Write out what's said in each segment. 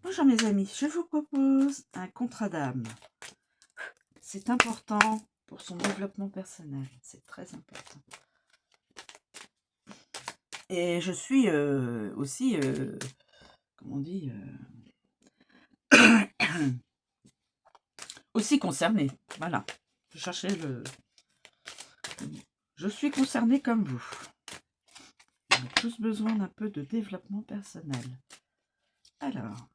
Bonjour mes amis, je vous propose un contrat d'âme. C'est important pour son développement personnel, c'est très important. Et je suis aussi, comment on dit, aussi concernée. Voilà, je cherchais le... Je suis concernée comme vous. On a tous besoin d'un peu de développement personnel. Alors,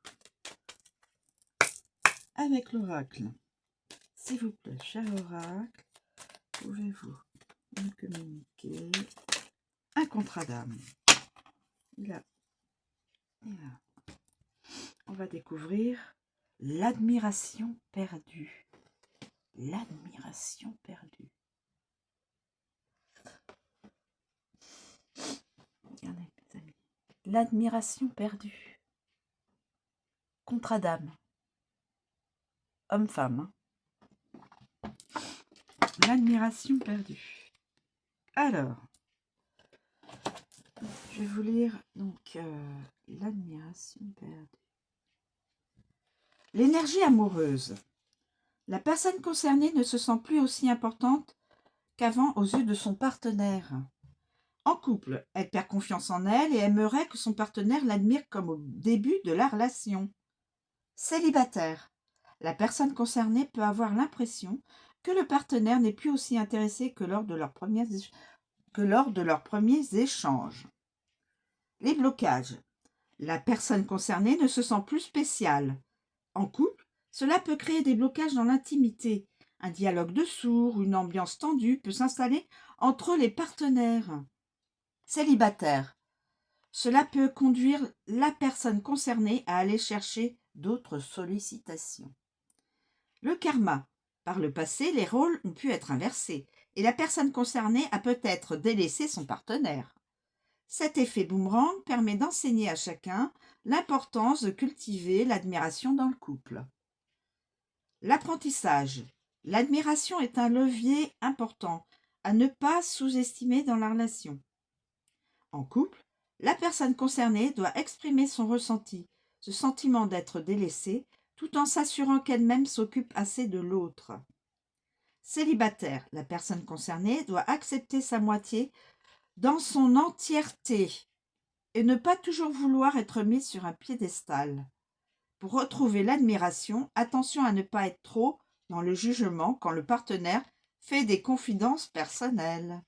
avec l'oracle, s'il vous plaît, cher oracle, pouvez-vous me communiquer un contrat d'âme? Là, et là. On va découvrir l'admiration perdue. L'admiration perdue. Regardez, mes amis. L'admiration perdue. Contrat d'âme. Homme-femme. L'admiration perdue. Alors, je vais vous lire donc l'admiration perdue. L'énergie amoureuse. La personne concernée ne se sent plus aussi importante qu'avant aux yeux de son partenaire. En couple, elle perd confiance en elle et aimerait que son partenaire l'admire comme au début de la relation. Célibataire. La personne concernée peut avoir l'impression que le partenaire n'est plus aussi intéressé que lors de leurs premiers échanges. Les blocages. La personne concernée ne se sent plus spéciale. En couple, cela peut créer des blocages dans l'intimité. Un dialogue de sourds, une ambiance tendue peut s'installer entre les partenaires. Célibataire. Cela peut conduire la personne concernée à aller chercher d'autres sollicitations. Le karma. Par le passé, les rôles ont pu être inversés et la personne concernée a peut-être délaissé son partenaire. Cet effet boomerang permet d'enseigner à chacun l'importance de cultiver l'admiration dans le couple. L'apprentissage. L'admiration est un levier important à ne pas sous-estimer dans la relation. En couple, la personne concernée doit exprimer son ressenti, ce sentiment d'être délaissée, tout en s'assurant qu'elle-même s'occupe assez de l'autre. Célibataire, la personne concernée doit accepter sa moitié dans son entièreté et ne pas toujours vouloir être mise sur un piédestal. Pour retrouver l'admiration, attention à ne pas être trop dans le jugement quand le partenaire fait des confidences personnelles.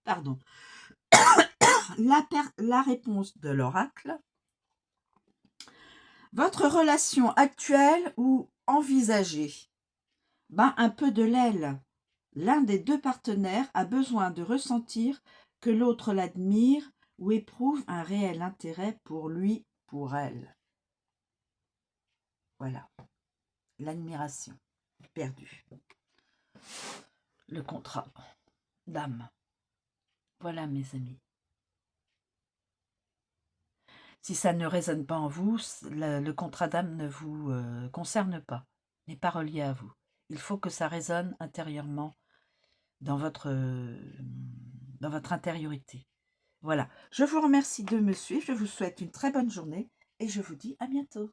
Pardon. La réponse de l'oracle. Votre relation actuelle ou envisagée? Un peu de l'aile. L'un des deux partenaires a besoin de ressentir que l'autre l'admire ou éprouve un réel intérêt pour lui, pour elle. Voilà. L'admiration perdue. Le contrat d'âme. Voilà mes amis. Si ça ne résonne pas en vous, le contrat d'âme ne vous concerne pas, n'est pas relié à vous. Il faut que ça résonne intérieurement dans votre intériorité. Voilà, je vous remercie de me suivre, je vous souhaite une très bonne journée et je vous dis à bientôt.